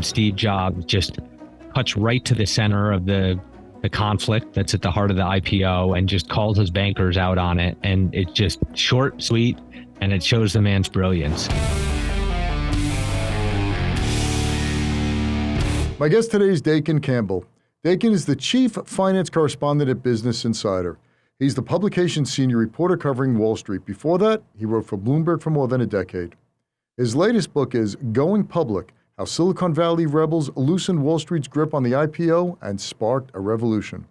Steve Jobs just cuts right to the center of the conflict that's at the heart of the IPO and just calls his bankers out on it. And it's just short, sweet, and it shows the man's brilliance. My guest today is Dakin Campbell. Dakin is the chief finance correspondent at Business Insider. He's the publication's senior reporter covering Wall Street. Before that, he wrote for Bloomberg for more than a decade. His latest book is Going Public: How Silicon Valley Rebels Loosened Wall Street's Grip on the IPO and Sparked a Revolution.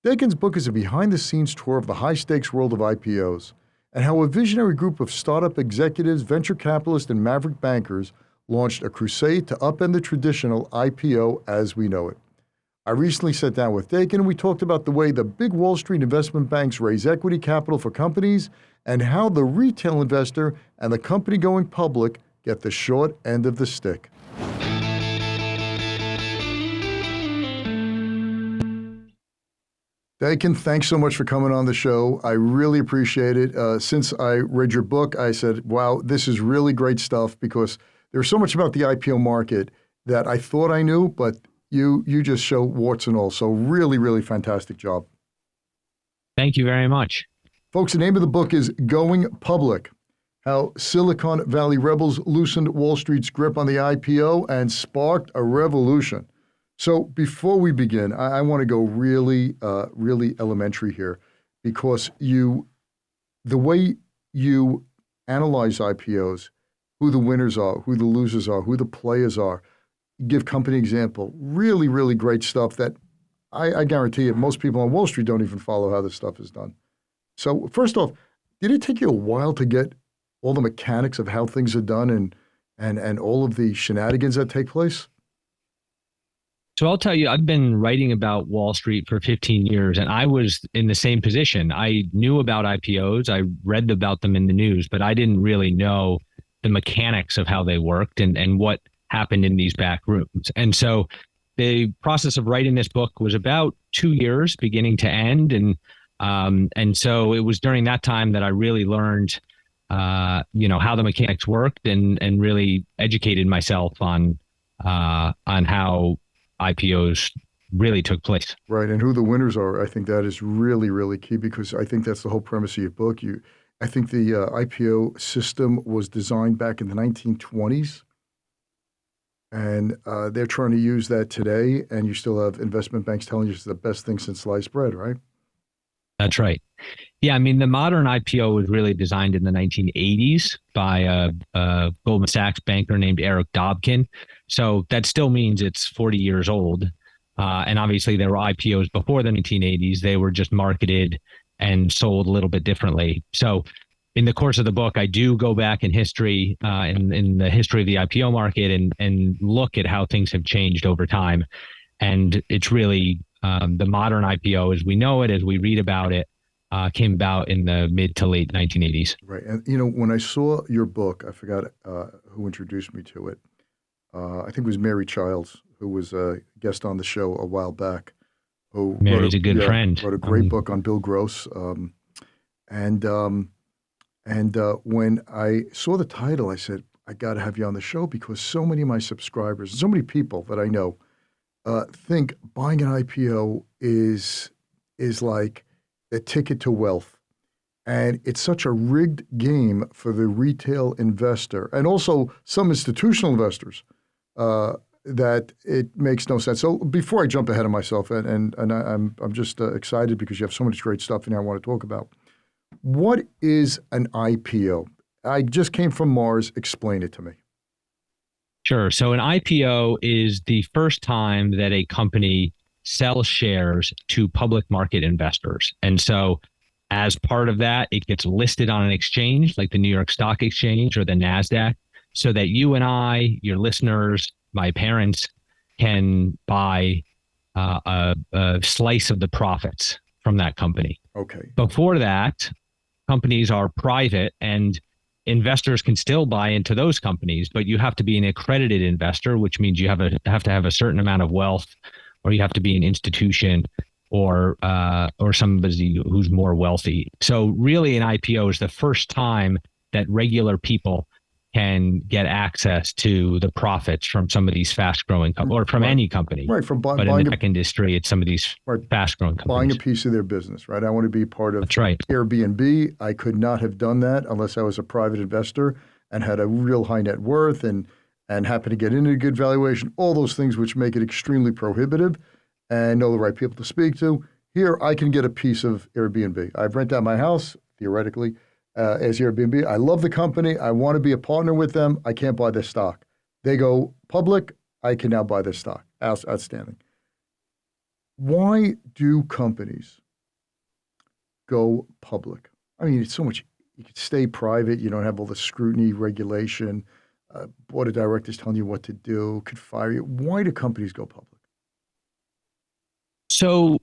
Dakin's book is a behind-the-scenes tour of the high-stakes world of IPOs and how a visionary group of startup executives, venture capitalists, and maverick bankers launched a crusade to upend the traditional IPO as we know it. I recently sat down with Dakin and we talked about the way the big Wall Street investment banks raise equity capital for companies and how the retail investor and the company going public get the short end of the stick. Dakin, thanks so much for coming on the show. I really appreciate it. Since I read your book, I said, wow, this is really great stuff, because there's so much about the IPO market that I thought I knew, but you just show warts and all. So really, really fantastic job. Thank you very much. Folks, the name of the book is Going Public: How Silicon Valley Rebels Loosened Wall Street's Grip on the IPO and Sparked a Revolution. So before we begin, I want to go really elementary here, because the way you analyze IPOs, who the winners are, who the losers are, who the players are, give company example, really, really great stuff that I guarantee you most people on Wall Street don't even follow how this stuff is done. So first off, did it take you a while to get all the mechanics of how things are done and all of the shenanigans that take place? So I'll tell you, I've been writing about Wall Street for 15 years, and I was in the same position. I knew about IPOs. I read about them in the news, but I didn't really know the mechanics of how they worked and what happened in these back rooms. And so the process of writing this book was about 2 years, beginning to end. And so it was during that time that I really learned, how the mechanics worked and really educated myself on how IPOs really took place. Right, and who the winners are. I think that is really, really key, because I think that's the whole premise of your book. I think the IPO system was designed back in the 1920s, and they're trying to use that today, and you still have investment banks telling you it's the best thing since sliced bread, right? That's right. Yeah, I mean, the modern IPO was really designed in the 1980s by a Goldman Sachs banker named Eric Dobkin. So that still means it's 40 years old. And obviously there were IPOs before the 1980s. They were just marketed and sold a little bit differently. So in the course of the book, I do go back in history, in the history of the IPO market and look at how things have changed over time. And it's really the modern IPO as we know it, as we read about it, came about in the mid to late 1980s. Right. And, when I saw your book, I forgot who introduced me to it. I think it was Mary Childs, who was a guest on the show a while back. Mary's a good friend. Wrote a great book on Bill Gross. And when I saw the title, I said, I got to have you on the show, because so many of my subscribers, so many people that I know, think buying an IPO is like a ticket to wealth. And it's such a rigged game for the retail investor and also some institutional investors that it makes no sense. So before I jump ahead of myself, and I'm just excited because you have so much great stuff in here I want to talk about. What is an IPO? I just came from Mars. Explain it to me. Sure. So an IPO is the first time that a company sells shares to public market investors. And so as part of that, it gets listed on an exchange like the New York Stock Exchange or the NASDAQ, so that you and I, your listeners, my parents, can buy a slice of the profits from that company. Okay. Before that, companies are private and investors can still buy into those companies, but you have to be an accredited investor, which means you have to have a certain amount of wealth, or you have to be an institution or somebody who's more wealthy. So really an IPO is the first time that regular people can get access to the profits from some of these fast-growing companies, or from any company. Right, from but in the tech industry, it's some of these fast-growing companies. Buying a piece of their business, right? I want to be part of That's right. Airbnb. I could not have done that unless I was a private investor and had a real high net worth and happen to get into a good valuation, all those things which make it extremely prohibitive, and know the right people to speak to. Here, I can get a piece of Airbnb. I've rented out my house, theoretically, as Airbnb. I love the company. I want to be a partner with them. I can't buy their stock. They go public. I can now buy their stock. Outstanding. Why do companies go public? I mean, it's so much. You could stay private. You don't have all the scrutiny, regulation. Board of directors telling you what to do, could fire you. Why do companies go public? So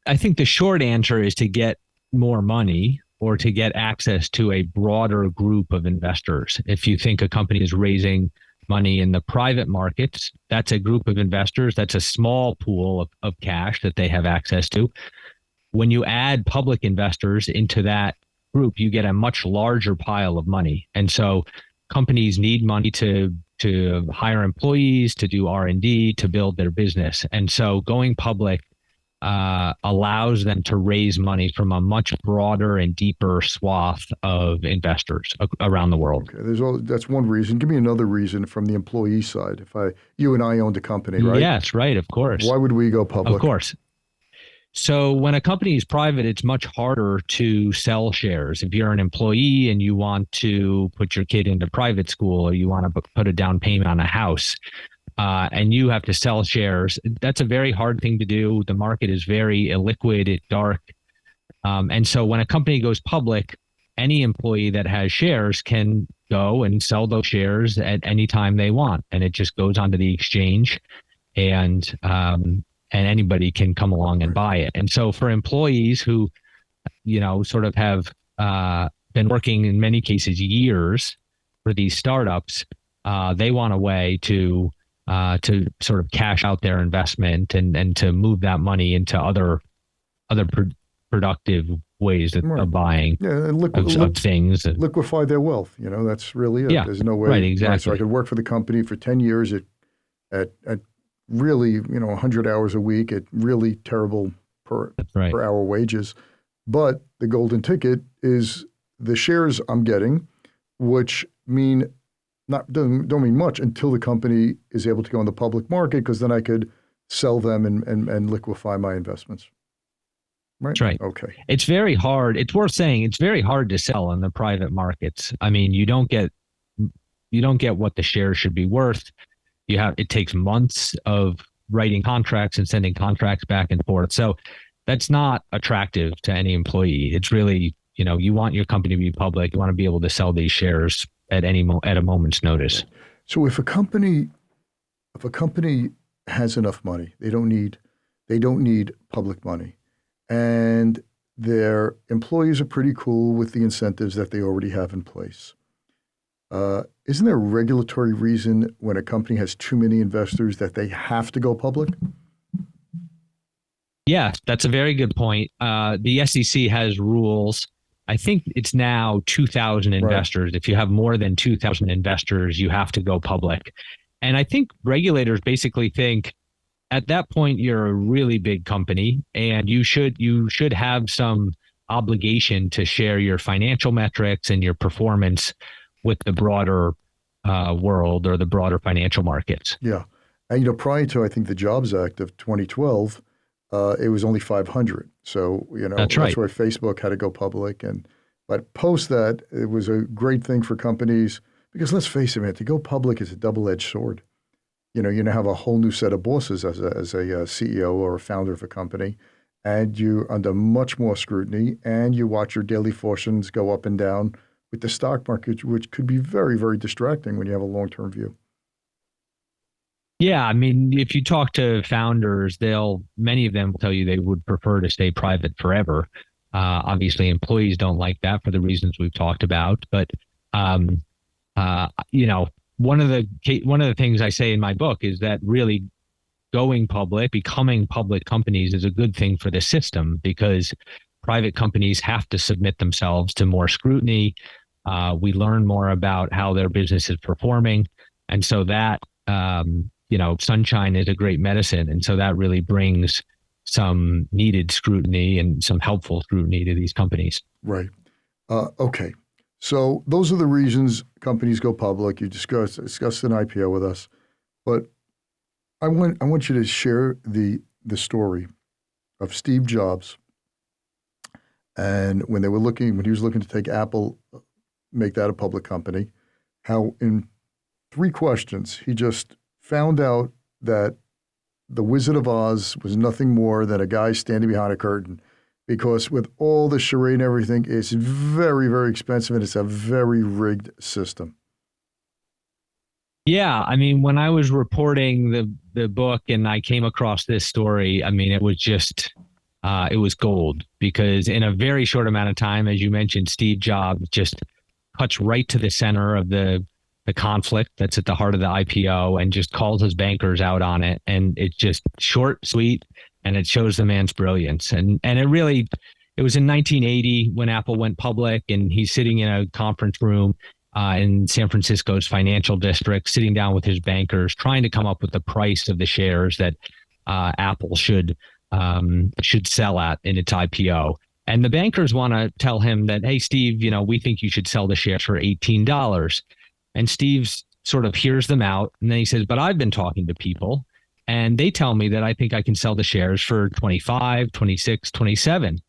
I think the short answer is to get more money, or to get access to a broader group of investors. If you think a company is raising money in the private markets, that's a group of investors. That's a small pool of cash that they have access to. When you add public investors into that group, you get a much larger pile of money. And so companies need money to hire employees, to do R&D, to build their business. And so going public allows them to raise money from a much broader and deeper swath of investors around the world. Okay, that's one reason. Give me another reason from the employee side. If you and I owned a company, right? Yes, right, of course. Why would we go public? Of course. So when a company is private, it's much harder to sell shares. If you're an employee and you want to put your kid into private school, or you want to put a down payment on a house, and you have to sell shares, that's a very hard thing to do. The market is very illiquid, it's dark. And so when a company goes public, any employee that has shares can go and sell those shares at any time they want. And it just goes onto the exchange, and anybody can come along and buy it. And so for employees who, sort of have been working in many cases years for these startups, they want a way to sort of cash out their investment and to move that money into other productive ways of buying of things. Liquefy their wealth. That's really it. Yeah, there's no way. Right, exactly. Right, so I could work for the company for 10 years at really, 100 hours a week at really terrible per hour wages. But the golden ticket is the shares I'm getting, which don't mean much until the company is able to go on the public market, because then I could sell them and liquefy my investments. Right? That's right. Okay. It's very hard. It's worth saying it's very hard to sell in the private markets. I mean, you don't get what the shares should be worth. It takes months of writing contracts and sending contracts back and forth. So that's not attractive to any employee. It's really, you want your company to be public. You want to be able to sell these shares at a moment's notice. So if a company has enough money, they don't need public money, and their employees are pretty cool with the incentives that they already have in place. Isn't there a regulatory reason when a company has too many investors that they have to go public? Yeah, that's a very good point. The SEC has rules. I think it's now 2,000 investors. Right. If you have more than 2,000 investors, you have to go public. And I think regulators basically think at that point you're a really big company, and you should have some obligation to share your financial metrics and your performance with the broader world or the broader financial markets. Yeah. And, prior to, I think, the Jobs Act of 2012, it was only 500. So, that's why Facebook had to go public. But post that, it was a great thing for companies, because let's face it, man, to go public is a double-edged sword. You have a whole new set of bosses as a CEO or a founder of a company, and you're under much more scrutiny, and you watch your daily fortunes go up and down with the stock market, which could be very, very distracting when you have a long-term view. Yeah, I mean, if you talk to founders, many of them will tell you they would prefer to stay private forever. Obviously, employees don't like that for the reasons we've talked about. But one of the things I say in my book is that really going public, becoming public companies, is a good thing for the system, because private companies have to submit themselves to more scrutiny. We learn more about how their business is performing. And so that, sunshine is a great medicine. And so that really brings some needed scrutiny and some helpful scrutiny to these companies. Right. Okay. So those are the reasons companies go public. You discussed an IPO with us, but I want you to share the story of Steve Jobs and when he was looking to take Apple, make that a public company, how in 3 questions he just found out that the Wizard of Oz was nothing more than a guy standing behind a curtain, because with all the charade and everything, it's very, very expensive and it's a very rigged system. Yeah, I mean, when I was reporting the book and I came across this story, I mean, it was just it was gold, because in a very short amount of time, as you mentioned, Steve Jobs just cuts right to the center of the conflict that's at the heart of the IPO and just calls his bankers out on it. And it's just short, sweet, and it shows the man's brilliance. And it was in 1980 when Apple went public, and he's sitting in a conference room in San Francisco's financial district, sitting down with his bankers, trying to come up with the price of the shares that Apple should sell at in its IPO. And the bankers want to tell him that, hey, Steve, we think you should sell the shares for $18. And Steve sort of hears them out. And then he says, but I've been talking to people and they tell me that I think I can sell the shares for 25, 26, 27.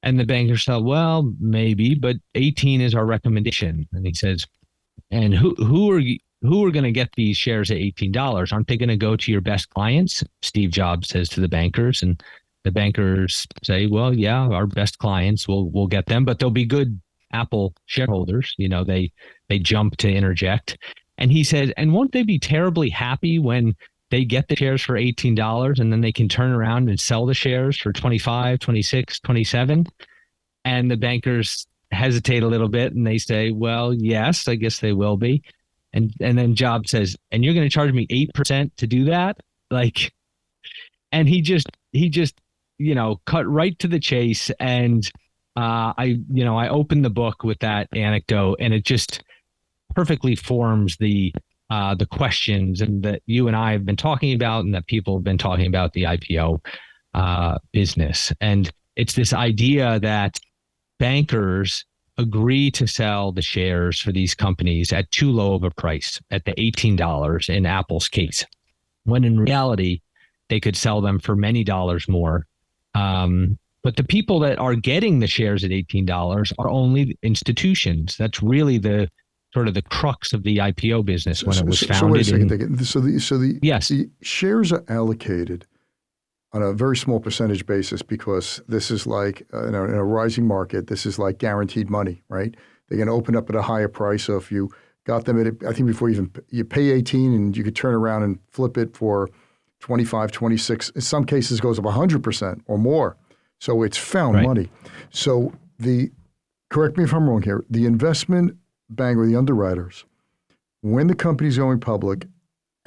And the banker said, well, maybe, but 18 is our recommendation. And he says, and who are going to get these shares at $18? Aren't they going to go to your best clients? Steve Jobs says to the bankers, and the bankers say, well, yeah, our best clients we'll get them, but they'll be good Apple shareholders. They jump to interject. And he says, and won't they be terribly happy when they get the shares for $18 and then they can turn around and sell the shares for 25, 26, 27? And the bankers hesitate a little bit and they say, well, yes, I guess they will be. And then Jobs says, and you're going to charge me 8% to do that? And he just, cut right to the chase. And I opened the book with that anecdote, and it just perfectly forms the questions and that you and I have been talking about, and that people have been talking about the IPO business. And it's this idea that bankers agree to sell the shares for these companies at too low of a price, at the $18 in Apple's case, when in reality, they could sell them for many dollars more. But the people that are getting the shares at $18 are only institutions. That's really the sort of the crux of the IPO business when it was founded. So wait a second. Yes. The shares are allocated on a very small percentage basis, because this is like in a rising market, this is like guaranteed money, right? They're going to open up at a higher price. So if you got them at, I think before you pay 18 and you could turn around and flip it for 25, 26, in some cases goes up 100% or more. So it's found money. So correct me if I'm wrong here, the investment bank or the underwriters, when the company's going public,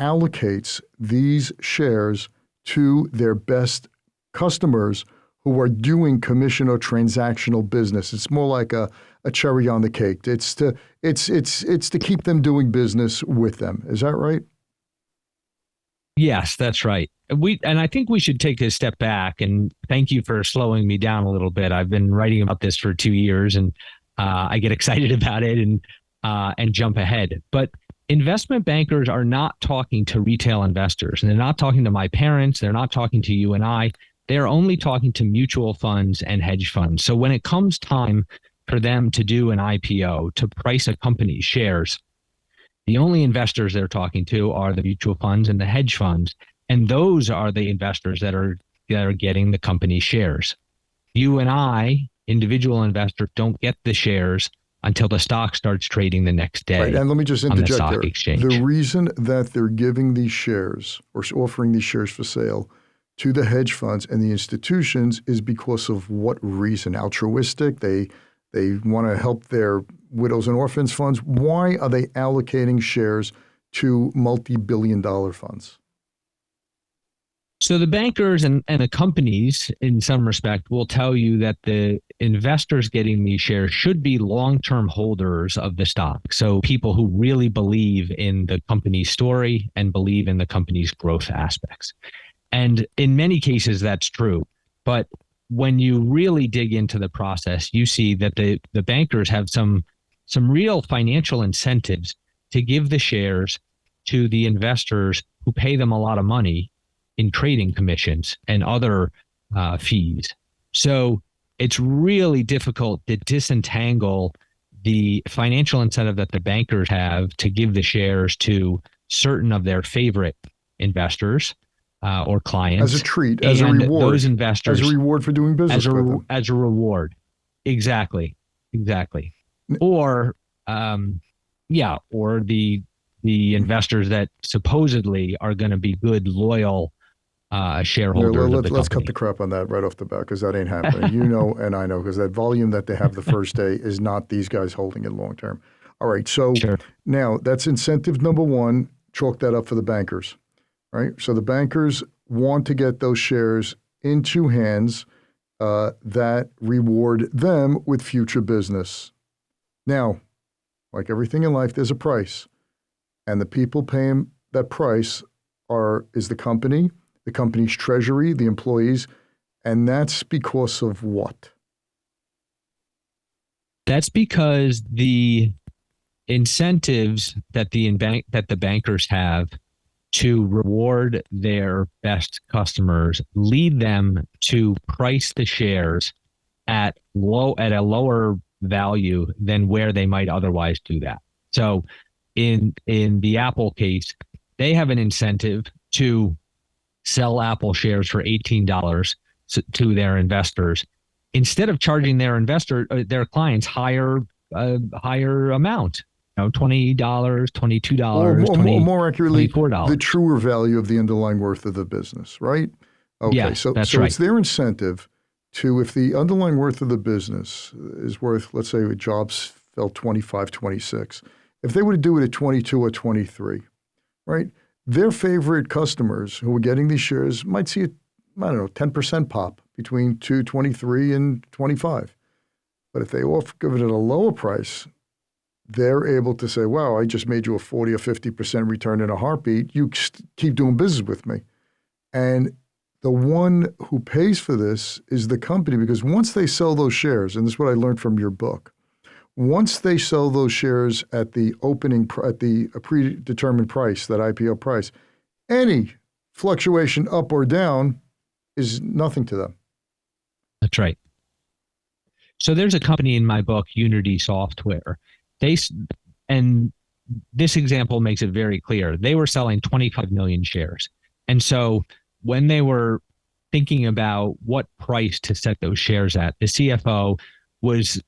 allocates these shares to their best customers who are doing commission or transactional business. It's more like a cherry on the cake. It's to keep them doing business with them. Is that right? Yes, that's right. And I think we should take a step back, and thank you for slowing me down a little bit. I've been writing about this for 2 years, and I get excited about it and jump ahead. But investment bankers are not talking to retail investors, and they're not talking to my parents. They're not talking to you and I. They're only talking to mutual funds and hedge funds. So when it comes time for them to do an IPO, to price a company's shares, the only investors they're talking to are the mutual funds and the hedge funds. And those are the investors that are getting the company's shares. You and I, individual investors, don't get the shares until the stock starts trading the next day. Right, and let me just interject on the stock there. exchange. The reason that they're giving these shares or offering these shares for sale to the hedge funds and the institutions is because of what reason? Altruistic? They want to help their widows and orphans funds. Why are they allocating shares to multi-billion-dollar funds? So the bankers and the companies, in some respect, will tell you that the investors getting these shares should be long-term holders of the stock. So people who really believe in the company's story and believe in the company's growth aspects. And in many cases, that's true. But when you really dig into the process, you see that the bankers have some real financial incentives to give the shares to the investors who pay them a lot of money in trading commissions and other fees. So it's really difficult to disentangle the financial incentive that the bankers have to give the shares to certain of their favorite investors or clients As a treat, as a reward. Those investors as a reward for doing business with them. As a reward. Exactly. Or or the investors that supposedly are going to be good, loyal shareholders of the Let's company. cut the crap on that right off the bat, because that ain't happening. You know, and I know, because that volume that they have the first day is not these guys holding it long term. All right, so now that's incentive number one. Chalk that up for the bankers, right? So the bankers want to get those shares into hands that reward them with future business. Now, like everything in life, there's a price, and the people paying that price is the company, the company's treasury, the employees, and that's because of what? That's because the incentives that the bankers have to reward their best customers lead them to price the shares at a lower value than where they might otherwise do that. So in the Apple case, they have an incentive to sell Apple shares for $18 to their investors instead of charging their clients higher amount, $20, $22, or more accurately, $24. The truer value of the underlying worth of the business, right? Okay, yes, so that's right. It's their incentive to, if the underlying worth of the business is worth, let's say jobs fell 25, 26, if they were to do it at 22 or 23, right? Their favorite customers who are getting these shares might see 10% pop between 23 and 25. But if they give it at a lower price, they're able to say, wow, I just made you a 40 or 50% return in a heartbeat. You keep doing business with me. And the one who pays for this is the company, because once they sell those shares, and this is what I learned from your book, once they sell those shares at the predetermined price, that IPO price, any fluctuation up or down is nothing to them. That's right. So there's a company in my book, Unity Software. And this example makes it very clear. They were selling 25 million shares. And so when they were thinking about what price to set those shares at, the CFO was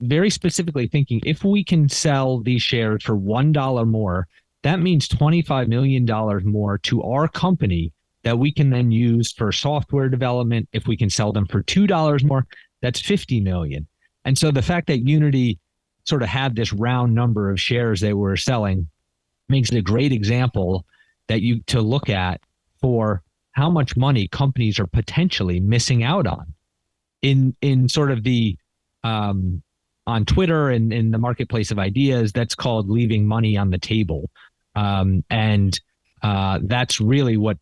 very specifically thinking, if we can sell these shares for $1 more, that means $25 million more to our company that we can then use for software development. If we can sell them for $2 more, that's $50 million. And so the fact that Unity sort of had this round number of shares they were selling makes it a great example to look at for how much money companies are potentially missing out on in sort of the on Twitter and in the marketplace of ideas. That's called leaving money on the table. And that's really what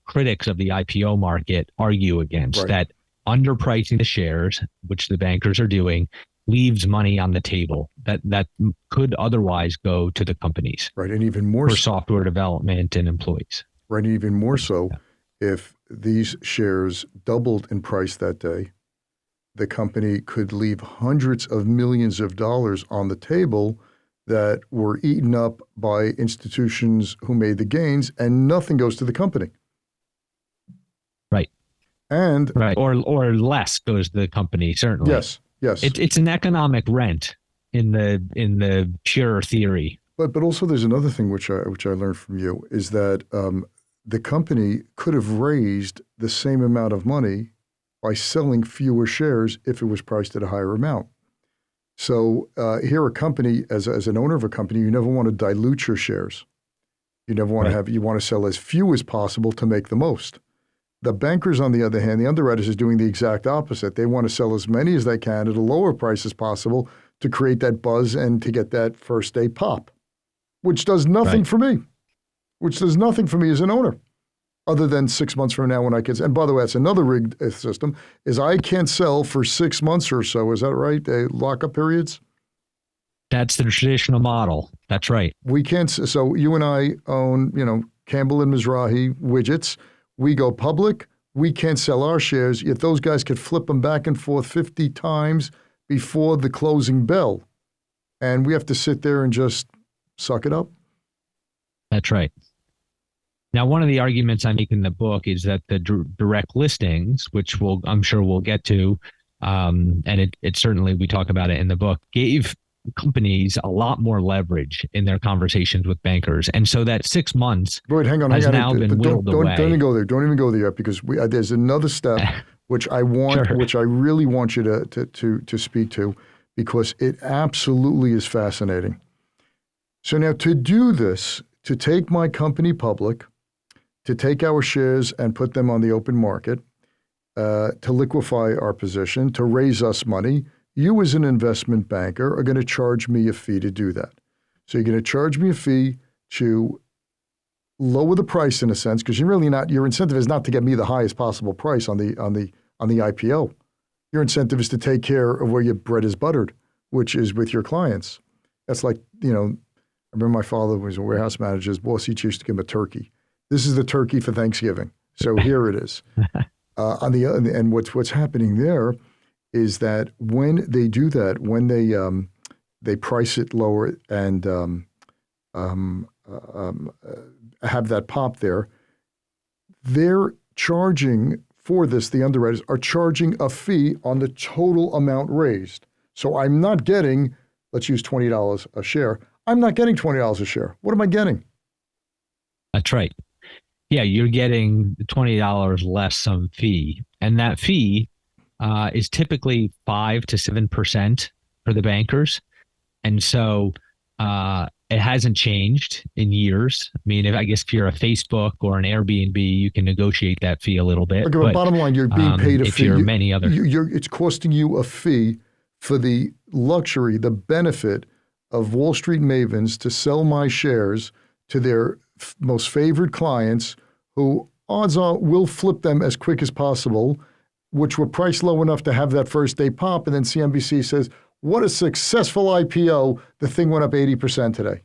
critics of the IPO market argue against, right? That underpricing the shares, which the bankers are doing, leaves money on the table that could otherwise go to the companies. Right, and even more for software development and employees. Right, and even more so, if these shares doubled in price that day, the company could leave hundreds of millions of dollars on the table that were eaten up by institutions who made the gains, and nothing goes to the company. Right. And or less goes to the company, certainly. Yes. It's an economic rent in the pure theory. But also there's another thing which I learned from you, is that the company could have raised the same amount of money by selling fewer shares if it was priced at a higher amount. So here, a company, as an owner of a company, you never want to dilute your shares. You never want to have, you want to sell as few as possible to make the most. The bankers, on the other hand, the underwriters is doing the exact opposite. They want to sell as many as they can at a lower price as possible to create that buzz and to get that first day pop, which does nothing for me, which does nothing for me as an owner, other than 6 months from now when I can. And by the way, that's another rigged system, is I can't sell for 6 months or so. Is that right? Lockup periods? That's the traditional model. That's right. We can't. So you and I own, Campbell and Mizrahi widgets. We go public. We can't sell our shares, yet those guys could flip them back and forth 50 times before the closing bell. And we have to sit there and just suck it up. That's right. Now, one of the arguments I make in the book is that the direct listings, which I'm sure we'll get to, and it certainly, we talk about it in the book, gave companies a lot more leverage in their conversations with bankers. And so that 6 months hang on, has now been whittled away. Don't even go there. Don't even go there because there's another step which I want, which I really want you to speak to, because it absolutely is fascinating. So now, to do this, to take my company public, to take our shares and put them on the open market, to liquefy our position, to raise us money, you as an investment banker are going to charge me a fee to do that. So you're going to charge me a fee to lower the price in a sense, because you're really not, your incentive is not to get me the highest possible price on the IPO. Your incentive is to take care of where your bread is buttered, which is with your clients. That's like, I remember my father was a warehouse manager. His boss, he used to give him a turkey. This is the turkey for Thanksgiving. So here it is. And what's happening there is that when they do that, when they price it lower and have that pop there, they're charging for this. The underwriters are charging a fee on the total amount raised. So I'm not getting, let's use $20 a share. I'm not getting $20 a share. What am I getting? That's right. Yeah, you're getting $20 less some fee, and that fee is typically 5 to 7% for the bankers, and so it hasn't changed in years. I mean, I guess if you're a Facebook or an Airbnb, you can negotiate that fee a little bit. Okay, but bottom line, you're being paid a fee. If you're many other, it's costing you a fee for the luxury, the benefit of Wall Street mavens to sell my shares to their most favored clients, who odds are will flip them as quick as possible, which were priced low enough to have that first day pop. And then CNBC says, what a successful IPO. The thing went up 80% today.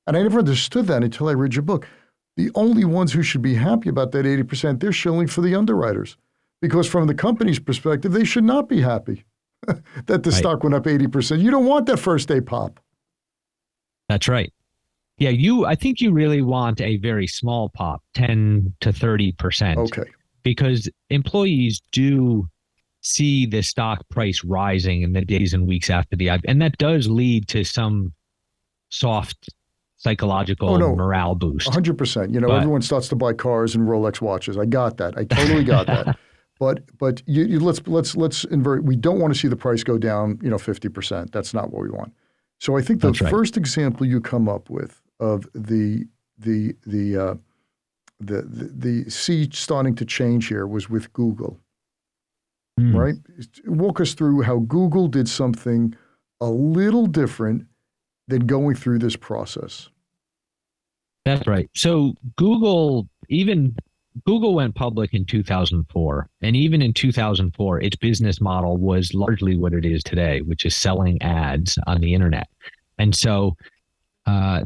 And I never understood that until I read your book. The only ones who should be happy about that 80%, they're shilling for the underwriters. Because from the company's perspective, they should not be happy that the stock went up 80%. You don't want that first day pop. That's right. Yeah, I think you really want a very small pop, 10 to 30%. Okay. Because employees do see the stock price rising in the days and weeks after the IPO. And that does lead to some soft psychological morale boost. 100%. Everyone starts to buy cars and Rolex watches. I got that. I totally got that. But let's invert. We don't want to see the price go down, 50%. That's not what we want. So I think the first example you come up with of the sea starting to change here was with Google, right? Walk us through how Google did something a little different than going through this process. That's right. So Google went public in 2004. And even in 2004, its business model was largely what it is today, which is selling ads on the internet. And so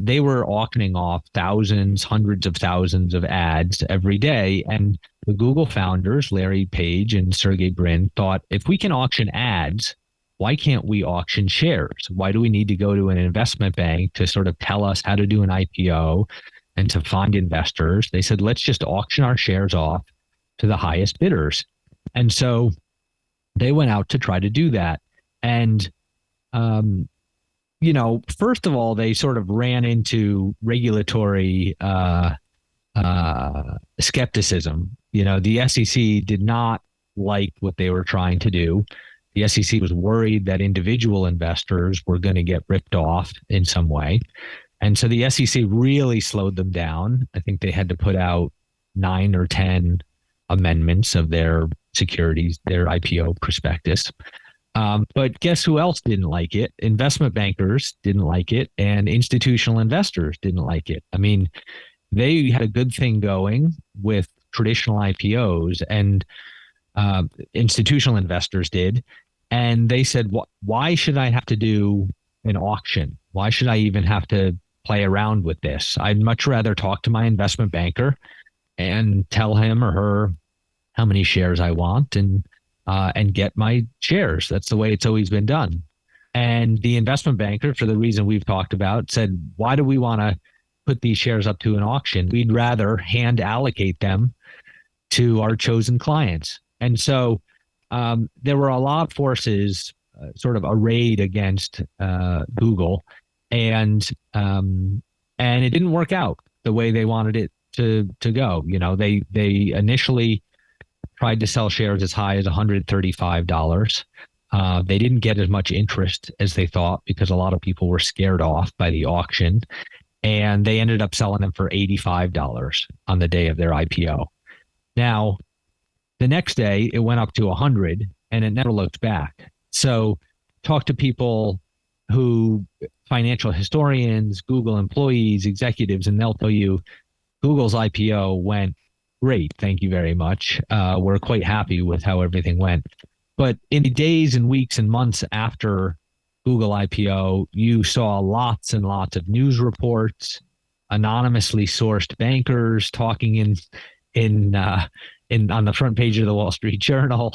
they were auctioning off thousands, hundreds of thousands of ads every day. And the Google founders, Larry Page and Sergey Brin, thought, if we can auction ads, why can't we auction shares? Why do we need to go to an investment bank to sort of tell us how to do an IPO and to find investors? They said, let's just auction our shares off to the highest bidders. And so they went out to try to do that. And, first of all, they sort of ran into regulatory skepticism. The SEC did not like what they were trying to do. The SEC was worried that individual investors were going to get ripped off in some way. And so the SEC really slowed them down. I think they had to put out 9 or 10 amendments of their securities, their IPO prospectus. But guess who else didn't like it? Investment bankers didn't like it, and institutional investors didn't like it. I mean, they had a good thing going with traditional IPOs, and institutional investors did. And they said, why should I have to do an auction? Why should I even have to play around with this? I'd much rather talk to my investment banker and tell him or her how many shares I want and get my shares. That's the way it's always been done. And the investment banker, for the reason we've talked about, said, why do we want to put these shares up to an auction? We'd rather hand allocate them to our chosen clients. And so there were a lot of forces sort of arrayed against Google, and it didn't work out the way they wanted it to go. You know, they initially tried to sell shares as high as $135. They didn't get as much interest as they thought because a lot of people were scared off by the auction, and they ended up selling them for $85 on the day of their IPO. Now, the next day it went up to 100, and it never looked back. So talk to people financial historians, Google employees, executives, and they'll tell you Google's IPO went great. Thank you very much. We're quite happy with how everything went. But in the days and weeks and months after Google IPO, you saw lots and lots of news reports, anonymously sourced bankers talking on the front page of the Wall Street Journal,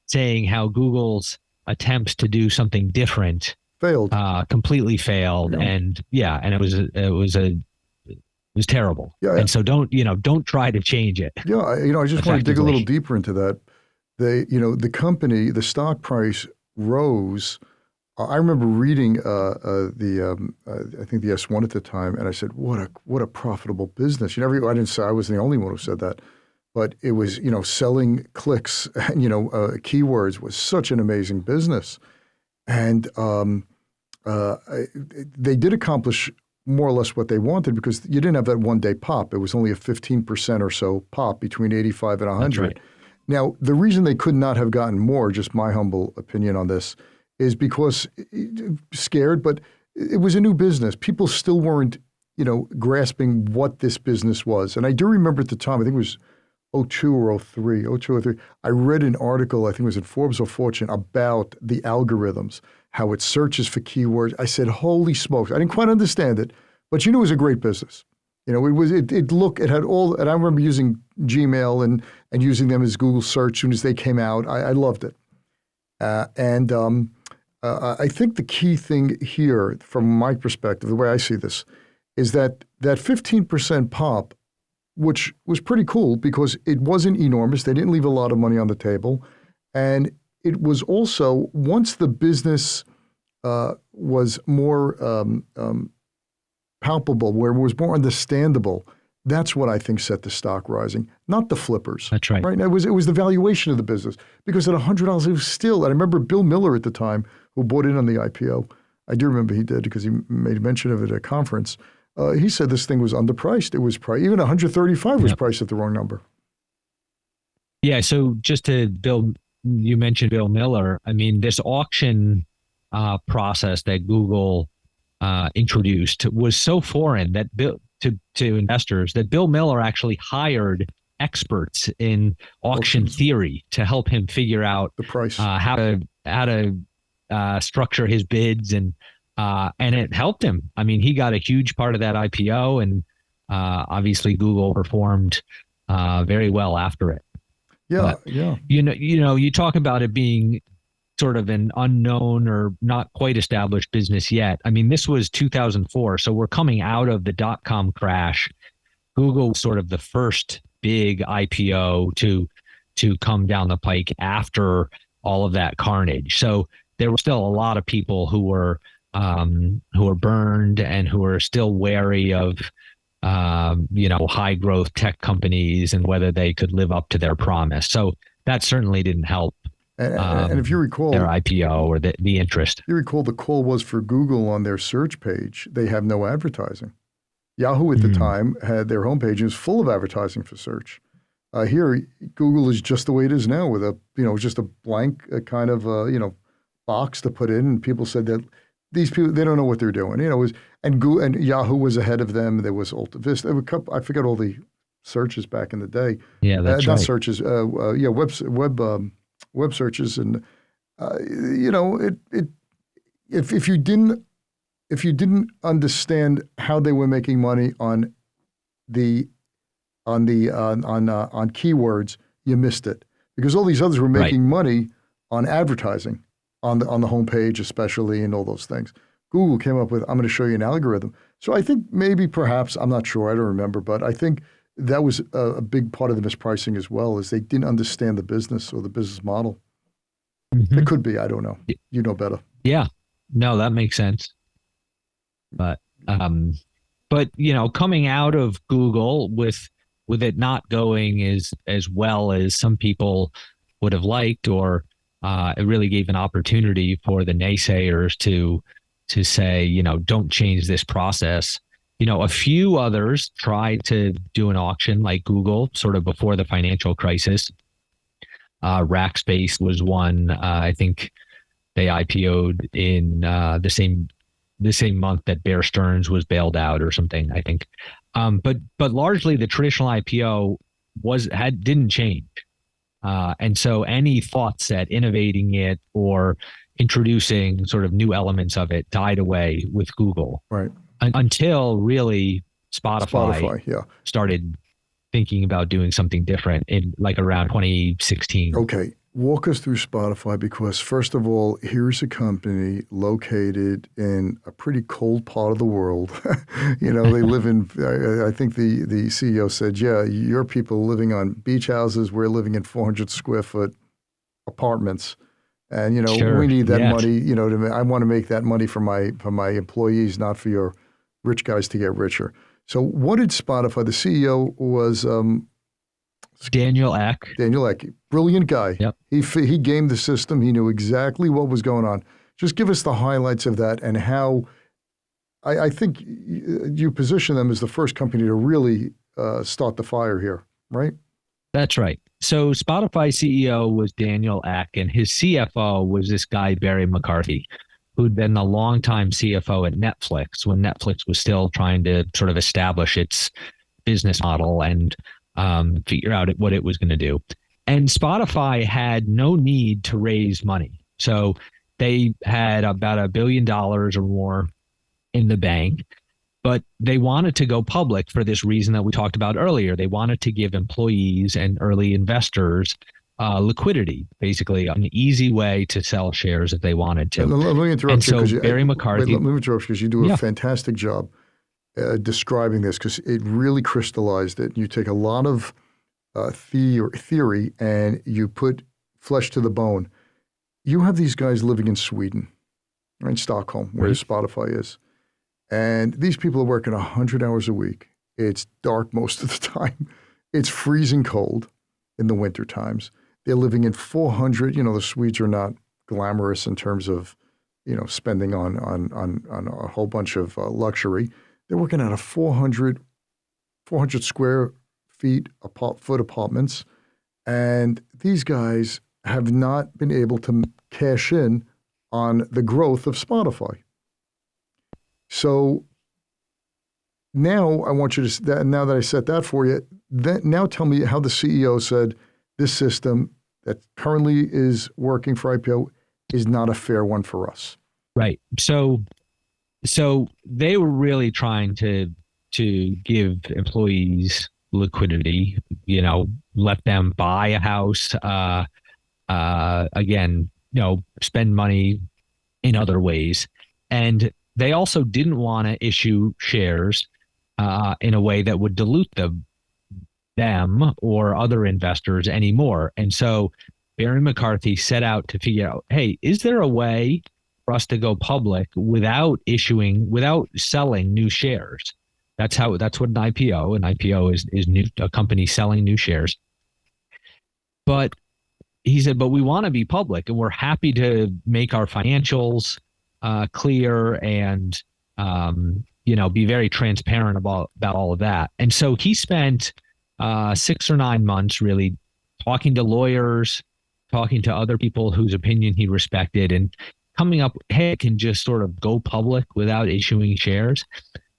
saying how Google's attempts to do something different completely failed. And it was terrible. Yeah. And so don't try to change it. Yeah. I just want to dig a little deeper into that. The company, the stock price rose. I remember reading I think the S.1 at the time, and I said, what a profitable business. I didn't say I was the only one who said that, but it was, selling clicks and, keywords was such an amazing business. And they did accomplish more or less what they wanted because you didn't have that one-day pop. It was only a 15% or so pop between 85 and 100. That's right. Now, the reason they could not have gotten more, just my humble opinion on this, is because scared, but it was a new business. People still weren't, grasping what this business was. And I do remember at the time, I think it was 02 or 03, I read an article, I think it was in Forbes or Fortune, about the algorithms, how it searches for keywords. I said, holy smokes. I didn't quite understand it, but it was a great business. It had all, and I remember using Gmail and using them as Google search as soon as they came out. I loved it. I think the key thing here, from my perspective, the way I see this, is that 15% pop, which was pretty cool because it wasn't enormous. They didn't leave a lot of money on the table. And it was also, once the business was more palpable, where it was more understandable, that's what I think set the stock rising, not the flippers. That's right. Right? It was the valuation of the business, because at $100 it was still. I remember Bill Miller at the time, who bought in on the IPO. I do remember he did because he made mention of it at a conference. He said this thing was underpriced. It was priced, even 135 was priced at the wrong number. Yeah. So just to build, you mentioned Bill Miller. I mean, this auction process that Google introduced was so foreign that to investors that Bill Miller actually hired experts in auction theory to help him figure out the price, how to structure his bids, and it helped him. I mean, he got a huge part of that IPO, and obviously Google performed very well after it. Yeah, but, you talk about it being sort of an unknown or not quite established business yet. I mean, this was 2004, so we're coming out of the dot-com crash. Google was sort of the first big IPO to come down the pike after all of that carnage. So there were still a lot of people who were burned and who are still wary of high growth tech companies and whether they could live up to their promise. So that certainly didn't help And if you recall, their IPO or the interest. you recall the call was for Google on their search page. They have no advertising. Yahoo at the time had their homepage was full of advertising for search. Here, Google is just the way it is now, with just a blank kind of box to put in, and people said that these people, they don't know what they're doing. And Yahoo was ahead of them. There was Alta Vista. There were I forget all the searches back in the day. Yeah, that's not right. searches. Web searches, and if you didn't understand how they were making money on keywords, you missed it, because all these others were making money on advertising on the homepage, especially, and all those things. Google came up with, I'm going to show you an algorithm. So I think maybe, perhaps, I'm not sure, I don't remember, but I think that was a big part of the mispricing as well, is they didn't understand the business or the business model. It could be, I don't know. You know better. Yeah, no, that makes sense. But coming out of Google with it not going as well as some people would have liked, or it really gave an opportunity for the naysayers to say, don't change this process. A few others tried to do an auction like Google sort of before the financial crisis. Rackspace was one. I think they IPO'd in the same month that Bear Stearns was bailed out or something, I think. But largely the traditional IPO didn't change. And so any thoughts at innovating it or introducing sort of new elements of it died away with Google. Right. Until really Spotify started thinking about doing something different in like around 2016. Okay. Walk us through Spotify, because first of all, here's a company located in a pretty cold part of the world. They live in, I think the CEO said, yeah, your people living on beach houses, we're living in 400 square foot apartments. And, Sure. we need that Yes. money, I want to make that money for my employees, not for your rich guys to get richer. So what did Spotify, the CEO was, Daniel Ek. Brilliant guy. Yep. He gamed the system. He knew exactly what was going on. Just give us the highlights of that, and how I think you position them as the first company to really start the fire here, right? That's right. So Spotify CEO was Daniel Ek, and his CFO was this guy, Barry McCarthy, who'd been a longtime CFO at Netflix when Netflix was still trying to sort of establish its business model and figure out what it was going to do. And Spotify had no need to raise money. So they had about $1 billion or more in the bank, but they wanted to go public for this reason that we talked about earlier. They wanted to give employees and early investors liquidity, basically an easy way to sell shares if they wanted to. Let me interrupt you, because Barry McCarthy. Let me interrupt you, because you do a fantastic job describing this, because it really crystallized it. You take a lot of theory and you put flesh to the bone. You have these guys living in Sweden, or in Stockholm, where Spotify is. And these people are working 100 hours a week. It's dark most of the time. It's freezing cold in the winter times. They're living in 400, the Swedes are not glamorous in terms of, spending on a whole bunch of luxury. They're working out of 400 square foot apartments. And these guys have not been able to cash in on the growth of Spotify. So now I want you to, now that I set that for you, now tell me how the CEO said this system that currently is working for IPO is not a fair one for us. Right. So they were really trying to give employees liquidity, let them buy a house, again, spend money in other ways. And they also didn't want to issue shares in a way that would dilute them or other investors anymore. And so Barry McCarthy set out to figure out, hey, is there a way for us to go public without selling new shares? That's what an IPO is new, a company selling new shares. But he said, but we want to be public and we're happy to make our financials clear and, be very transparent about all of that. And so he spent 6 or 9 months really talking to lawyers, talking to other people whose opinion he respected, and coming up, hey, it can just sort of go public without issuing shares.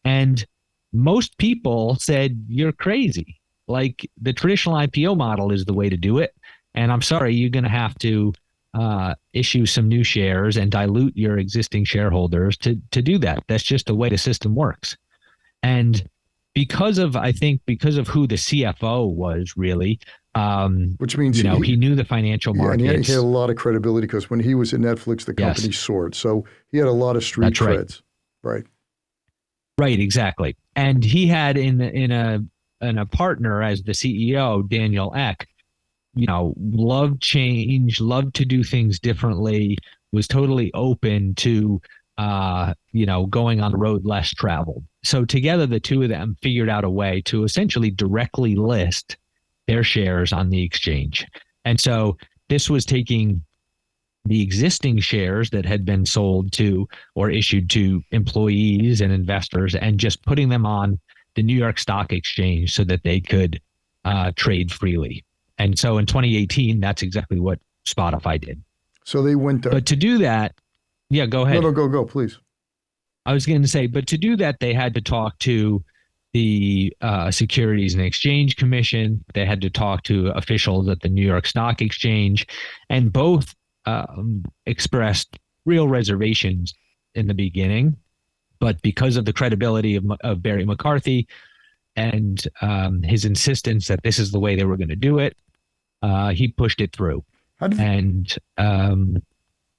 And most people said, you're crazy. Like, the traditional IPO model is the way to do it. And I'm sorry, you're going to have to issue some new shares and dilute your existing shareholders to do that. That's just the way the system works. And because of who the CFO was really, which means he knew the financial markets. And he had a lot of credibility because when he was at Netflix, the company soared. So he had a lot of street creds. Right. Right, exactly. And he had in a partner as the CEO, Daniel Ek, loved change, loved to do things differently, was totally open to, going on the road less traveled. So together, the two of them figured out a way to essentially directly list their shares on the exchange. And so this was taking the existing shares that had been sold to or issued to employees and investors and just putting them on the New York Stock Exchange so that they could trade freely. And so in 2018, that's exactly what Spotify did. So they went to... But to do that, yeah, go ahead. No, go, please. I was going to say, but to do that, they had to talk to the Securities and Exchange Commission. They had to talk to officials at the New York Stock Exchange, and both expressed real reservations in the beginning. But because of the credibility of Barry McCarthy and his insistence that this is the way they were going to do it, he pushed it through. And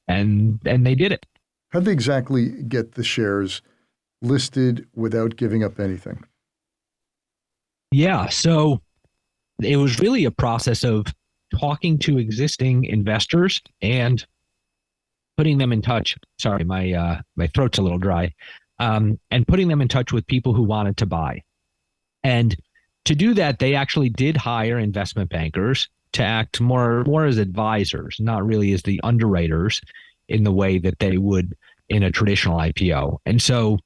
they did it. How did they exactly get the shares listed without giving up anything? Yeah, so it was really a process of talking to existing investors and putting them in touch. Sorry, my throat's a little dry. And putting them in touch with people who wanted to buy. And to do that, they actually did hire investment bankers to act more as advisors, not really as the underwriters in the way that they would in a traditional IPO. And so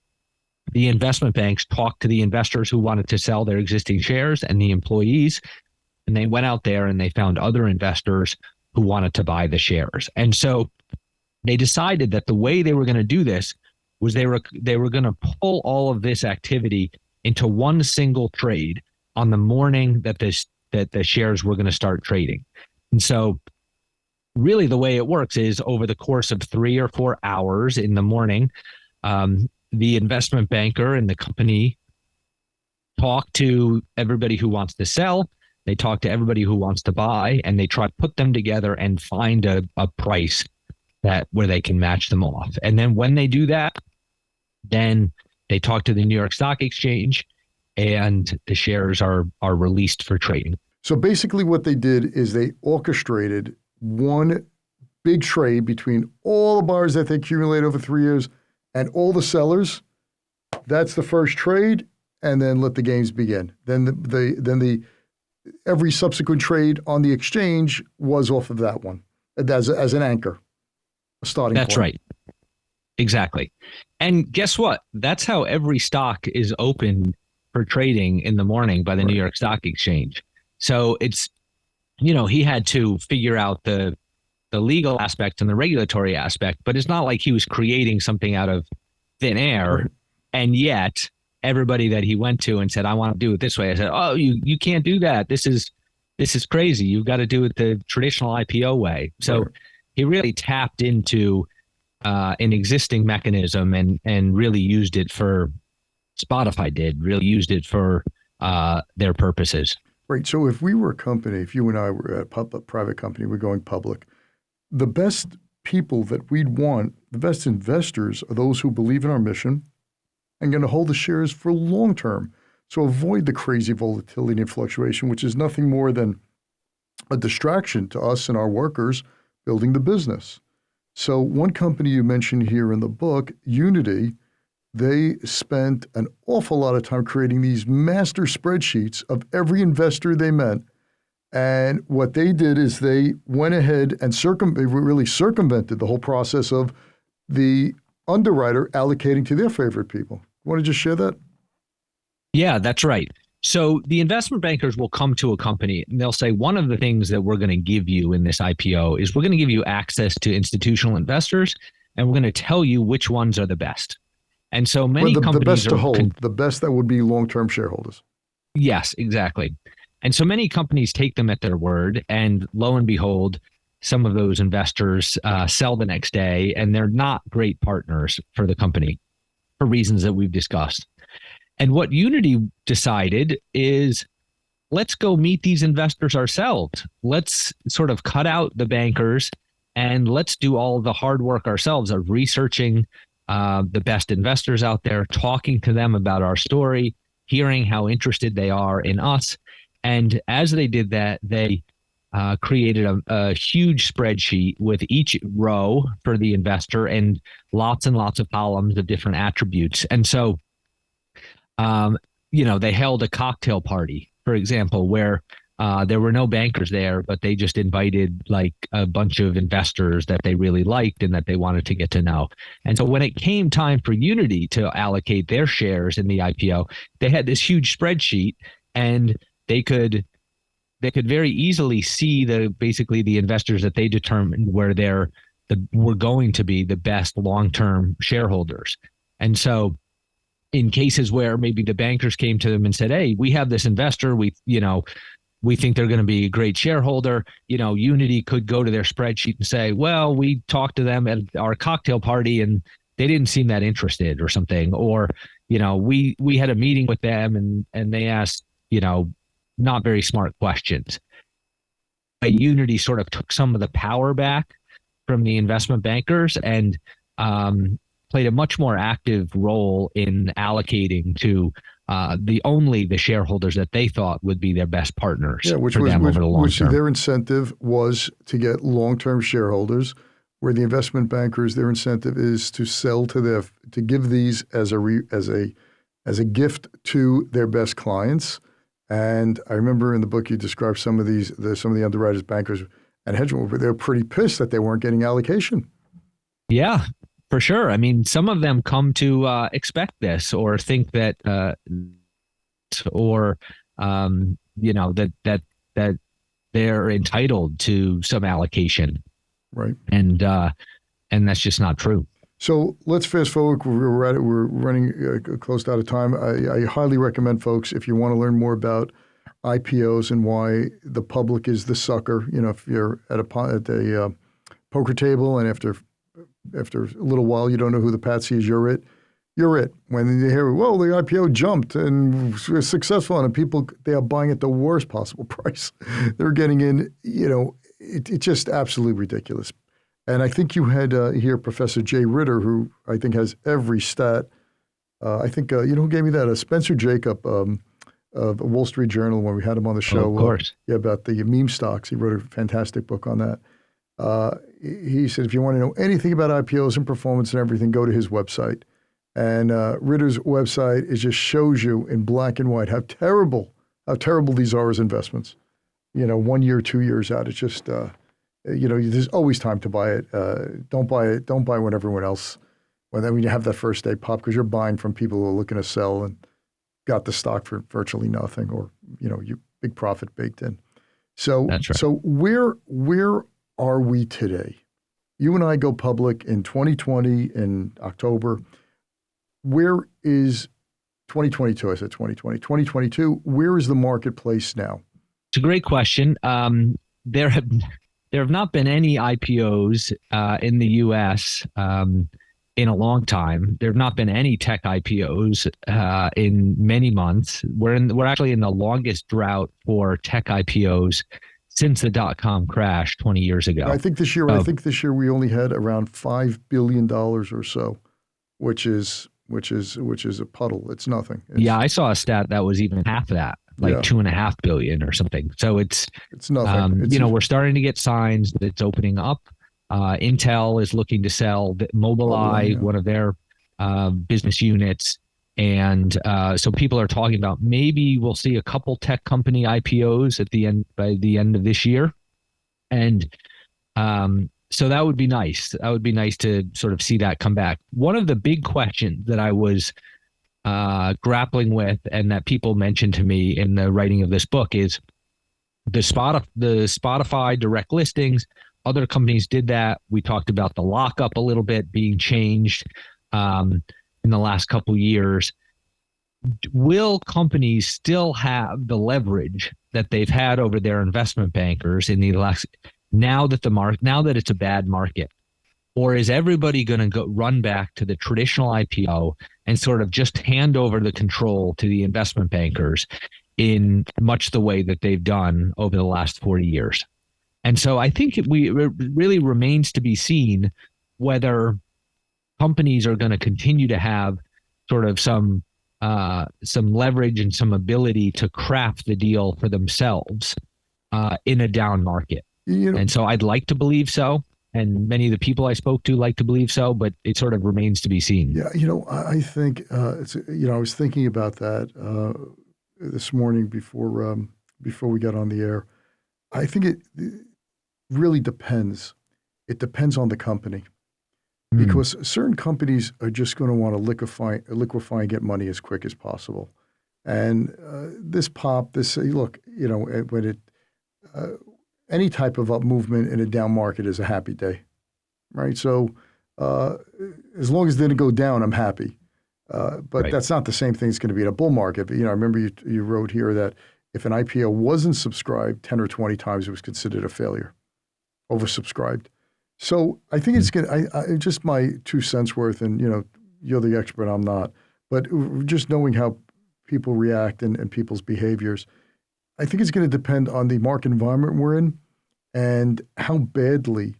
the investment banks talked to the investors who wanted to sell their existing shares and the employees, and they went out there and they found other investors who wanted to buy the shares. And so they decided that the way they were going to do this was they were going to pull all of this activity into one single trade on the morning that the shares were going to start trading. And so really the way it works is over the course of 3 or 4 hours in the morning, the investment banker and the company talk to everybody who wants to sell. They talk to everybody who wants to buy, and they try to put them together and find a price where they can match them off. And then when they do that, then they talk to the New York Stock Exchange, and the shares are released for trading. So basically what they did is they orchestrated one big trade between all the buyers that they accumulated over 3 years and all the sellers. That's the first trade, and then let the games begin. Then every subsequent trade on the exchange was off of that one as an anchor, a starting point. That's right. Exactly. And guess what? That's how every stock is open for trading in the morning by the New York Stock Exchange. So it's, he had to figure out the legal aspect and the regulatory aspect, but it's not like he was creating something out of thin air. Right. And yet everybody that he went to and said, I want to do it this way. I said, oh, you can't do that. This is crazy. You've got to do it the traditional IPO way. So he really tapped into an existing mechanism and really used it for really used it for their purposes. Right. So if we were a company, if you and I were a private company, we're going public, the best people that we'd want, the best investors are those who believe in our mission and going to hold the shares for long term. So avoid the crazy volatility and fluctuation, which is nothing more than a distraction to us and our workers building the business. So one company you mentioned here in the book, Unity, they spent an awful lot of time creating these master spreadsheets of every investor they met And what they did is they went ahead and really circumvented the whole process of the underwriter allocating to their favorite people. You want to just share that? Yeah, that's right. So the investment bankers will come to a company and they'll say, one of the things that we're going to give you in this IPO is we're going to give you access to institutional investors, and we're going to tell you which ones are the best. And so many the companies best to hold, the best that would be long-term shareholders. Yes, exactly. And so many companies take them at their word, and lo and behold, some of those investors sell the next day, and they're not great partners for the company for reasons that we've discussed. And what Unity decided is, let's go meet these investors ourselves. Let's sort of cut out the bankers and let's do all the hard work ourselves of researching the best investors out there, talking to them about our story, hearing how interested they are in us. And as they did that, they created a huge spreadsheet with each row for the investor and lots of columns of different attributes. And so, they held a cocktail party, for example, where there were no bankers there, but they just invited like a bunch of investors that they really liked and that they wanted to get to know. And so when it came time for Unity to allocate their shares in the IPO, they had this huge spreadsheet, and they could very easily see basically the investors that they determined were going to be the best long-term shareholders. And so in cases where maybe the bankers came to them and said, hey, we have this investor, we think they're going to be a great shareholder, Unity could go to their spreadsheet and say, well, we talked to them at our cocktail party and they didn't seem that interested or something. Or, we had a meeting with them and they asked, not very smart questions. But Unity sort of took some of the power back from the investment bankers and played a much more active role in allocating to the shareholders that they thought would be their best partners over the long term. Their incentive was to get long-term shareholders, where the investment bankers, their incentive is to sell to give these as a gift to their best clients. And I remember in the book you described some of the underwriters, bankers, and hedge funds, but they were pretty pissed that they weren't getting allocation. Yeah, for sure. I mean, some of them come to expect this or think that, that they're entitled to some allocation, right? And that's just not true. So let's fast forward. We're running close out of time. I highly recommend folks, if you want to learn more about IPOs and why the public is the sucker. If you're at a poker table and after a little while you don't know who the patsy is, you're it. When you hear, well, the IPO jumped and was successful, and people, they are buying at the worst possible price. They're getting in. It's just absolutely ridiculous. And I think you had here Professor Jay Ritter, who I think has every stat. I think, who gave me that? Spencer Jacob of the Wall Street Journal, when we had him on the show. Oh, of course. About the meme stocks. He wrote a fantastic book on that. He said, if you want to know anything about IPOs and performance and everything, go to his website. And Ritter's website, it just shows you in black and white how terrible these are as investments. 1 year, 2 years out, it's just... there's always time to buy it. Don't buy when everyone else, when you have that first day pop, because you're buying from people who are looking to sell and got the stock for virtually nothing, or you big profit baked in. So that's right. So where are we today? You and I go public in 2020 in October. Where is 2022? I said 2020. 2022. Where is the marketplace now? It's a great question. There have not been any IPOs in the U.S. In a long time. There have not been any tech IPOs in many months. We're actually in the longest drought for tech IPOs since the .com crash 20 years ago. I think this year we only had around $5 billion or so, which is a puddle. It's nothing. I saw a stat that was even half that. Like $2.5 billion or something. So it's nothing. We're starting to get signs that it's opening up. Intel is looking to sell Mobileye, one of their business units, And so people are talking about maybe we'll see a couple tech company IPOs by the end of this year. And so that would be nice. That would be nice to sort of see that come back. One of the big questions that I was grappling with and that people mentioned to me in the writing of this book is the Spotify direct listings. Other companies did that. We talked about the lockup a little bit being changed in the last couple of years. Will companies still have the leverage that they've had over their investment bankers in the last now that it's a bad market? Or is everybody going to run back to the traditional IPO and sort of just hand over the control to the investment bankers in much the way that they've done over the last 40 years? And so I think it really remains to be seen whether companies are going to continue to have sort of some leverage and some ability to craft the deal for themselves in a down market. And so I'd like to believe so. And many of the people I spoke to like to believe so, but it sort of remains to be seen. Yeah, I think I was thinking about that this morning before we got on the air. I think it really depends. It depends on the company, because certain companies are just going to want to liquefy and get money as quick as possible. And when any type of up movement in a down market is a happy day, right? So as long as it didn't go down, I'm happy. But that's not the same thing it's going to be in a bull market. But, I remember you wrote here that if an IPO wasn't subscribed 10 or 20 times, it was considered a failure, oversubscribed. So I think it's just my 2 cents worth, and, you're the expert, I'm not. But just knowing how people react and people's behaviors, I think it's going to depend on the market environment we're in and how badly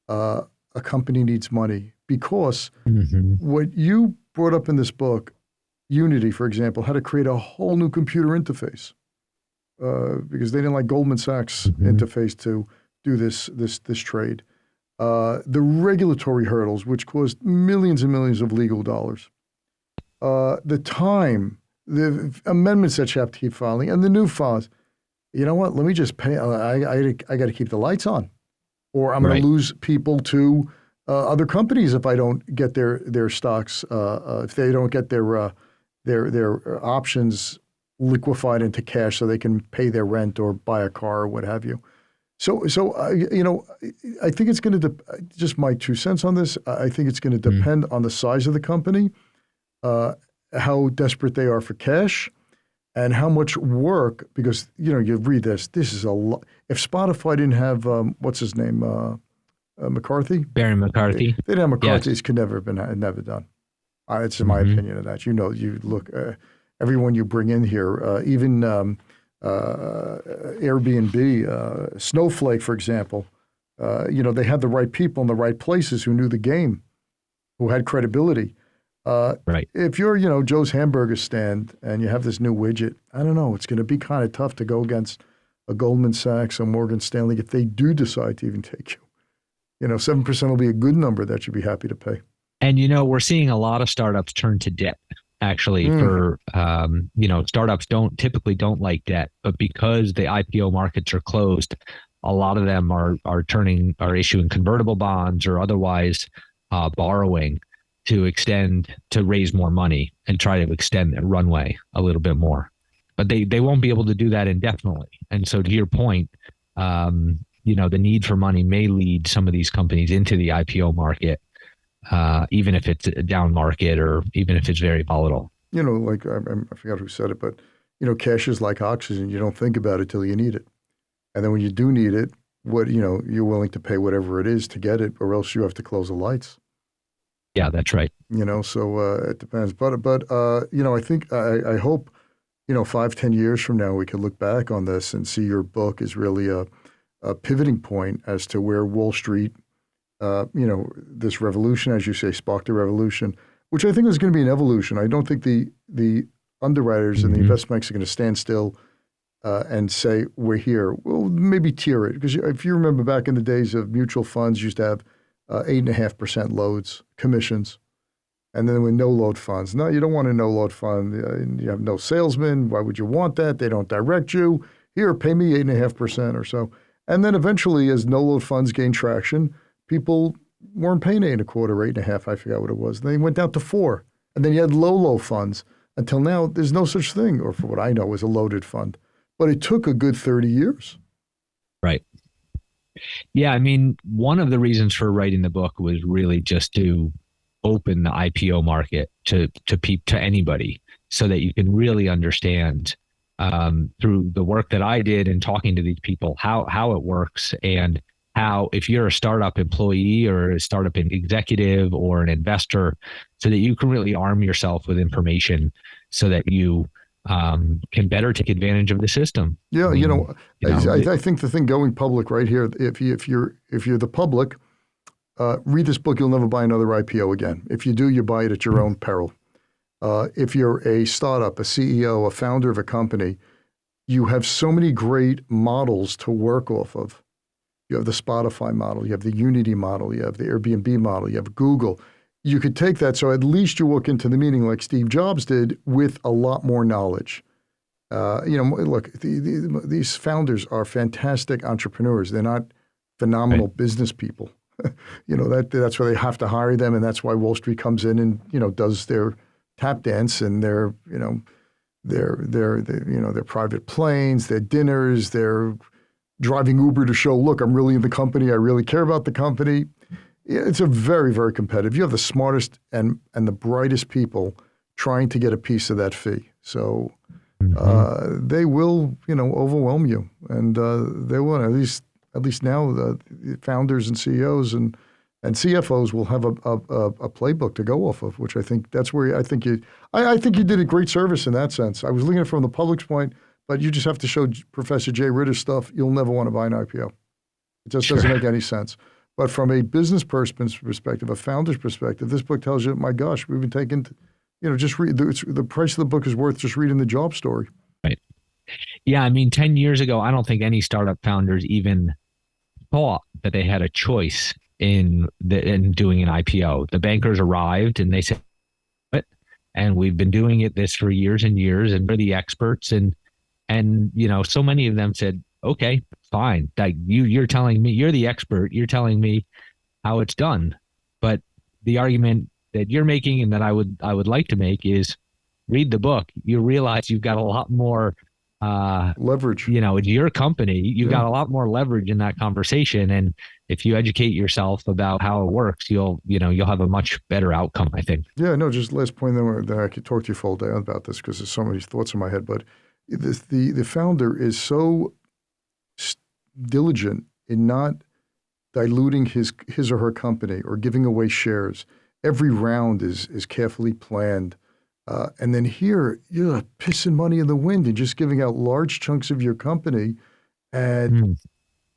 a company needs money. Because what you brought up in this book, Unity, for example, had to create a whole new computer interface because they didn't like Goldman Sachs interface to do this trade. The regulatory hurdles, which caused millions and millions of legal dollars. The time, the amendments that you have to keep filing, and the new files. You know what? Let me just pay. I got to keep the lights on, or I'm going to lose people to other companies if I don't get their stocks. If they don't get their options liquefied into cash, so they can pay their rent or buy a car or what have you. So I think it's going to just my 2 cents on this. I think it's going to depend on the size of the company, how desperate they are for cash. And how much work, because, you read this is a lot. If Spotify didn't have, what's his name, McCarthy? Barry McCarthy. If they didn't have McCarthy, this could never have been never done. It's in my opinion of that. You look, everyone you bring in here, even Airbnb, Snowflake, for example, they had the right people in the right places who knew the game, who had credibility. If you're, Joe's Hamburger Stand and you have this new widget, I don't know, it's going to be kind of tough to go against a Goldman Sachs or Morgan Stanley if they do decide to even take you. 7% will be a good number that you'd be happy to pay. And, we're seeing a lot of startups turn to debt, actually, for, startups typically don't like debt, but because the IPO markets are closed, a lot of them are issuing convertible bonds or otherwise borrowing to raise more money and try to extend their runway a little bit more. But they won't be able to do that indefinitely. And so to your point, the need for money may lead some of these companies into the IPO market, even if it's a down market or even if it's very volatile. Like I forgot who said it, but, cash is like oxygen. You don't think about it till you need it. And then when you do need it, you're willing to pay whatever it is to get it, or else you have to close the lights. Yeah, that's right. So it depends. But I think, I hope, 5-10 years from now, we could look back on this and see your book is really a pivoting point as to where Wall Street, this revolution, as you say, sparked a revolution, which I think is going to be an evolution. I don't think the underwriters and the investment banks are going to stand still and say, we're here. Well, maybe tier it. Because if you remember back in the days of mutual funds, used to have 8.5% loads, commissions. And then with no load funds, no, you don't want a no load fund. You have no salesman. Why would you want that? They don't direct you. Here, pay me 8.5% or so. And then eventually, as no load funds gained traction, people weren't paying 8.25 or 8.5. I forgot what it was. They went down to 4. And then you had low funds. Until now, there's no such thing, or for what I know, is a loaded fund. But it took a good 30 years. Right. Yeah. I mean, one of the reasons for writing the book was really just to open the IPO market to anybody, so that you can really understand through the work that I did and talking to these people how it works, and how, if you're a startup employee or a startup executive or an investor, so that you can really arm yourself with information so that you can better take advantage of the system. Yeah, I think the thing going public right here, if you're the public, read this book, you'll never buy another IPO again. If you do, you buy it at your own peril. If you're a startup, a CEO, a founder of a company, you have so many great models to work off of. You have the Spotify model, you have the Unity model, you have the Airbnb model, you have Google. You could take that, so at least you walk into the meeting like Steve Jobs did with a lot more knowledge. Look, these founders are fantastic entrepreneurs. They're not phenomenal business people. That's why they have to hire them, and that's why Wall Street comes in and does their tap dance and their private planes, their dinners, their driving Uber to show, look, I'm really in the company, I really care about the company. It's a very, very competitive. You have the smartest and the brightest people trying to get a piece of that fee. So they will overwhelm you, and they will at least now the founders and CEOs and CFOs will have a playbook to go off of, which I think that's where I think you did a great service in that sense. I was looking at it from the public's point, but you just have to show Professor Jay Ritter's stuff. You'll never want to buy an IPO. It just doesn't make any sense. But from a business person's perspective, a founder's perspective, this book tells you, my gosh, we've been taking, just read, the price of the book is worth just reading the job story. Right. Yeah. I mean, 10 years ago, I don't think any startup founders even thought that they had a choice in doing an IPO. The bankers arrived and they said, and we've been doing this for years and years, and we're the experts. And so many of them said, okay, fine. Like you're telling me, you're the expert. You're telling me how it's done. But the argument that you're making and that I would like to make is, read the book. You realize you've got a lot more leverage. It's your company. You've got a lot more leverage in that conversation. And if you educate yourself about how it works, you'll have a much better outcome, I think. Yeah, no, just last point, then I could talk to you full day about this because there's so many thoughts in my head. But the founder is so diligent in not diluting his or her company or giving away shares. Every round is carefully planned. And then here, you're pissing money in the wind and just giving out large chunks of your company at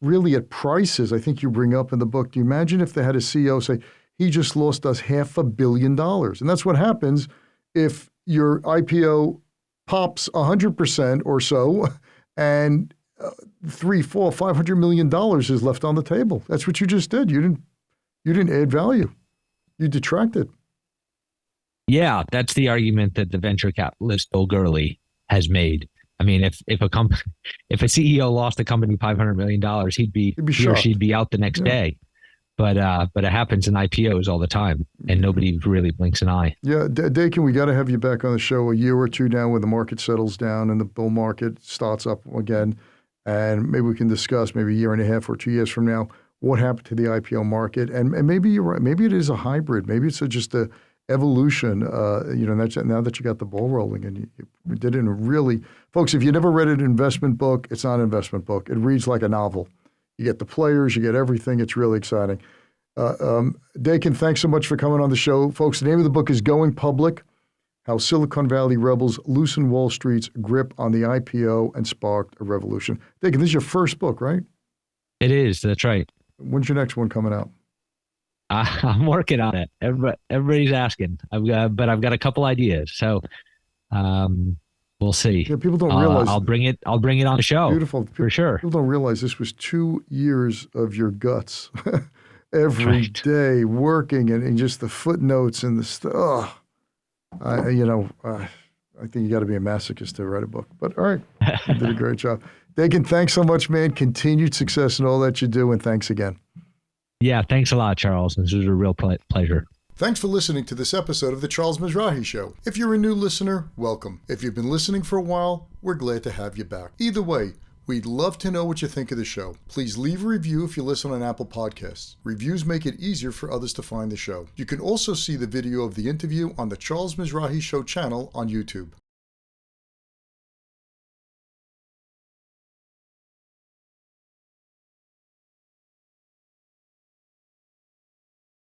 really at prices I think you bring up in the book. Do you imagine if they had a CEO say, he just lost us $500 million? And that's what happens if your IPO pops 100% or so and $300, $400, $500 million is left on the table. That's what you just did. You didn't add value. You detracted. Yeah, that's the argument that the venture capitalist Bill Gurley has made. I mean, if a CEO lost the company $500 million, he or she'd be out the next day. But it happens in IPOs all the time, and nobody really blinks an eye. Yeah, Dakin, we got to have you back on the show a year or two now when the market settles down and the bull market starts up again, and maybe we can discuss maybe a year and a half or 2 years from now what happened to the IPO market, and maybe you're right. Maybe it is a hybrid. Maybe it's just a evolution. Now that you got the ball rolling and you did it in a really, folks. If you never read an investment book, it's not an investment book. It reads like a novel. You get the players, you get everything. It's really exciting. Dakin, thanks so much for coming on the show. Folks, the name of the book is Going Public, How Silicon Valley Rebels Loosen Wall Street's Grip on the IPO and Sparked a Revolution. Dakin, this is your first book, right? It is. That's right. When's your next one coming out? I'm working on it. Everybody's asking. I've got a couple ideas. So we'll see. Yeah, people don't realize. I'll bring it on the show. Beautiful. For sure. People don't realize this was 2 years of your guts. every Right. day working and just the footnotes and the stuff. I think you got to be a masochist to write a book. But all right, you did a great job. Dakin, thanks so much, man. Continued success in all that you do, and thanks again. Yeah, thanks a lot, Charles. This was a real pleasure. Thanks for listening to this episode of The Charles Mizrahi Show. If you're a new listener, welcome. If you've been listening for a while, we're glad to have you back. Either way, we'd love to know what you think of the show. Please leave a review if you listen on Apple Podcasts. Reviews make it easier for others to find the show. You can also see the video of the interview on the Charles Mizrahi Show channel on YouTube.